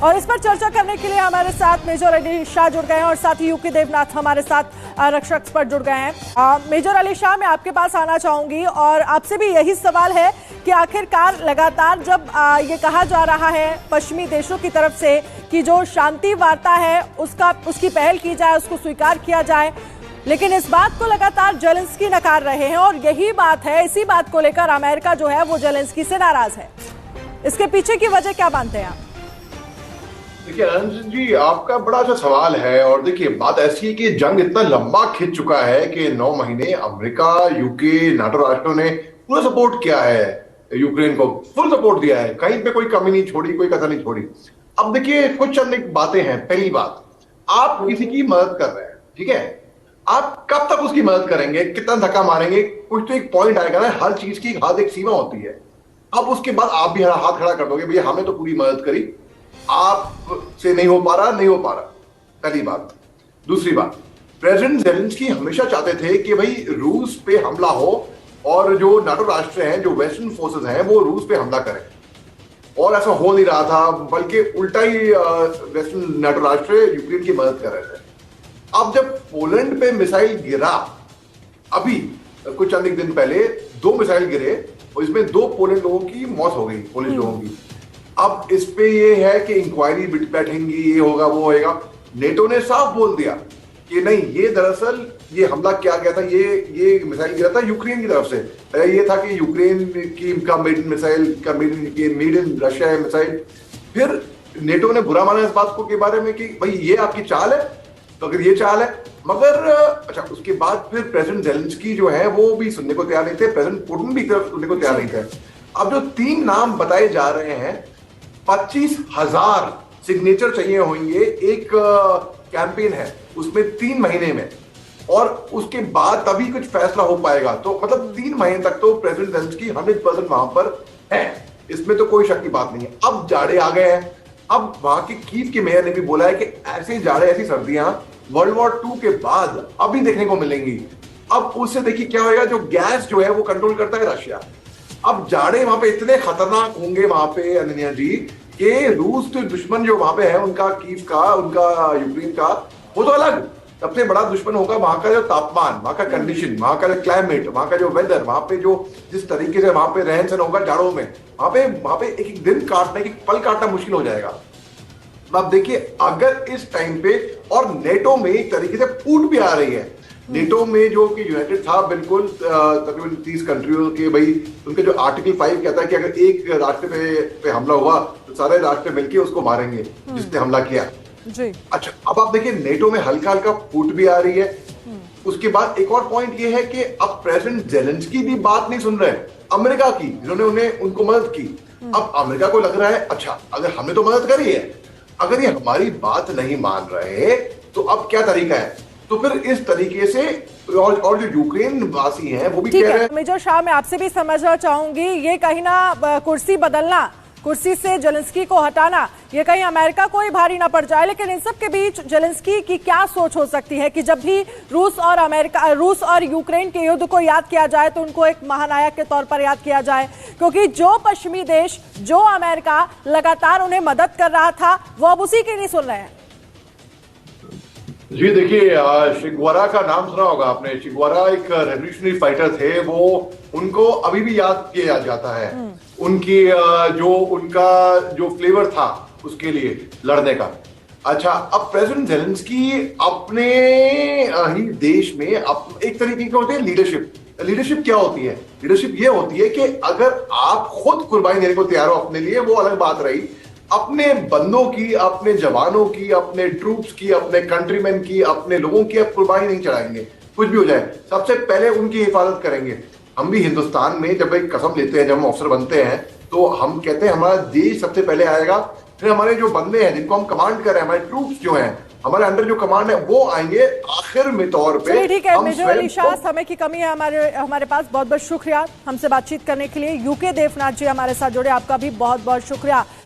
और इस पर चर्चा करने के लिए हमारे साथ मेजर अली शाह जुड़ गए हैं और साथ ही यूके देवनाथ हमारे साथ रक्षा एक्सपर्ट जुड़ गए हैं। मेजर अली शाह, मैं आपके पास आना चाहूंगी और आपसे भी यही सवाल है कि आखिरकार लगातार जब ये कहा जा रहा है पश्चिमी देशों की तरफ से कि जो शांति वार्ता है उसकी पहल की जाए, उसको स्वीकार किया जाए, लेकिन इस बात को लगातार जेलेंस्की नकार रहे हैं और यही बात है, इसी बात को लेकर अमेरिका जो है वो जेलेंस्की से नाराज है। इसके पीछे की वजह क्या मानते हैं आप? देखिए अनंत जी, आपका बड़ा अच्छा सवाल है। और देखिए बात ऐसी है कि जंग इतना लंबा खिंच चुका है कि 9 महीने अमेरिका, यूके, नाटो राष्ट्रों ने पूरा सपोर्ट किया है, यूक्रेन को फुल सपोर्ट दिया है, कहीं पे कोई कमी नहीं छोड़ी, कोई कसर नहीं छोड़ी। अब देखिए कुछ चंद बातें हैं। पहली बात, आप किसी की मदद कर रहे हैं, ठीक है, आप कब तक उसकी मदद करेंगे, कितना धक्का मारेंगे? कुछ तो एक पॉइंट आएगा ना, हर चीज की हद एक सीमा होती है। अब उसके बाद आप भी हाथ खड़ा कर दोगे, भैया हमने तो पूरी मदद करी, आप से नहीं हो पा रहा, नहीं हो पा रहा। पहली बात। दूसरी बात, प्रेसिडेंट जेलेंस्की हमेशा चाहते थे कि भाई रूस पे हमला हो और जो नाटो राष्ट्र हैं, जो वेस्टर्न फोर्सेस हैं, वो रूस पे हमला करें, और ऐसा हो नहीं रहा था, बल्कि उल्टा ही वेस्टर्न नाटो राष्ट्र यूक्रेन की मदद कर रहे थे। अब जब पोलैंड पे मिसाइल गिरा, अभी कुछ चंद दिन पहले 2 मिसाइल गिरे और इसमें 2 पोलैंड लोगों की मौत हो गई, पोलिश लोगों की। अब इस पे ये है कि इंक्वायरी बैठेंगी, ये होगा वो होगा। नेटो ने साफ बोल दिया कि नहीं, ये दरअसल ये हमला क्या गया था, ये मिसाइल गिरा था यूक्रेन की तरफ से। ये था कि यूक्रेन की का मेड इन मिसाइल का मेड इन रशिया मिसाइल। फिर नेटो ने बुरा माना इस बात को के बारे में कि भाई ये आपकी चाल है, तो अगर ये चाल है, मगर अच्छा उसके बाद फिर प्रेसिडेंट जेलेंस्की जो है वो भी सुनने को तैयार नहीं थे, प्रेसिडेंट पुतिन भी सुनने को तैयार नहीं थे। अब जो 3 नाम बताए जा रहे हैं, 25,000 सिग्नेचर चाहिए होंगे, एक कैंपेन है उसमें 3 महीने में, और उसके बाद तभी कुछ फैसला हो पाएगा। तो मतलब 3 महीने तक तो प्रेसिडेंट जेलेंस्की 100% वहां पर है, इसमें तो कोई शक की बात नहीं है। अब जाड़े आ गए हैं, अब वहां के कीव के मेयर ने भी बोला है कि ऐसे जाड़े, ऐसी सर्दियां वर्ल्ड वॉर 2 के बाद अभी देखने को मिलेंगी। अब उससे देखिए क्या होगा, जो गैस जो है वो कंट्रोल करता है रशिया। अब जाड़े वहां पे इतने खतरनाक होंगे वहां पे अनन्या जी, कि रूस के दुश्मन जो वहां पे है, उनका कीव का, उनका यूक्रेन का, वो तो अलग सबसे बड़ा दुश्मन होगा वहां का जो तापमान, वहां का कंडीशन, वहां का जो क्लाइमेट, वहां का जो वेदर, वहां पे जो जिस तरीके से वहां पे रहन सहन होगा जाड़ों में, वहां पे एक एक दिन काटना, एक पल काटना मुश्किल हो जाएगा। अब देखिए अगर इस टाइम पे, और नेटो में एक तरीके से फूट भी आ रही है, नेटो में जो कि यूनाइटेड था बिल्कुल तकरीबन 30 कंट्रियों के, भाई उनके जो आर्टिकल 5 कहता है कि अगर एक राष्ट्र पे हमला हुआ तो सारे राष्ट्र मिलकर उसको मारेंगे जिसने हमला किया जी। अच्छा, अब आप देखिए नेटो में हल्का हल्का फूट भी आ रही है। उसके बाद एक और पॉइंट ये है कि अब प्रेसिडेंट जेलेंस्की भी बात नहीं सुन रहे अमेरिका की, जिन्होंने उनको मदद की। अब अमेरिका को लग रहा है अच्छा, अगर हमने तो मदद करी है, अगर ये हमारी बात नहीं मान रहे तो अब क्या तरीका है? तो फिर इस तरीके से और जो यूक्रेन वासी हैं वो भी कह रहे हैं। मेजर शाह, मैं आपसे भी समझना चाहूंगी, ये कहीं ना कुर्सी बदलना, कुर्सी से जेलेंस्की को हटाना, ये कहीं अमेरिका को ही भारी ना पड़ जाए, लेकिन इन सब के बीच जेलेंस्की की क्या सोच हो सकती है कि जब भी रूस और यूक्रेन के युद्ध को याद किया जाए तो उनको एक महानायक के तौर पर याद किया जाए, क्योंकि जो पश्चिमी देश, जो अमेरिका लगातार उन्हें मदद कर रहा था, वो अब उसी की नहीं सुन रहे हैं। जी देखिए, शिगवारा का नाम सुना होगा आपने। शिगवारा एक रेवोल्यूशनरी फाइटर थे, वो उनको अभी भी याद किया जाता है, उनकी उनका जो फ्लेवर था उसके लिए लड़ने का। अच्छा, अब प्रेसिडेंट जेलेंस्की अपने ही देश में एक तरीके की होती है लीडरशिप क्या होती है? लीडरशिप ये होती है कि अगर आप खुद कुर्बानी देने को तैयार हो अपने लिए, वो अलग बात रही, अपने बंदों की, अपने जवानों की, अपने ट्रूप्स की, अपने कंट्रीमैन की, अपने लोगों की आप कुर्बानी नहीं चढ़ाएंगे, कुछ भी हो जाए, सबसे पहले उनकी हिफाजत करेंगे। हम भी हिंदुस्तान में जब एक कसम लेते हैं, जब हम अफसर बनते हैं, तो हम कहते हैं हमारा देश सबसे पहले आएगा, फिर हमारे जो बंदे हैं जिनको हम कमांड कर रहे हैं, हमारे ट्रूप्स जो हैं, हमारे अंडर जो कमांड है, वो आएंगे आखिर में तौर पे। ठीक है मेजर अली शाह, समय की कमी है हमारे पास। बहुत बहुत शुक्रिया हमसे बातचीत करने के लिए। यूके देवनाथ जी हमारे साथ जुड़े, आपका भी बहुत बहुत शुक्रिया।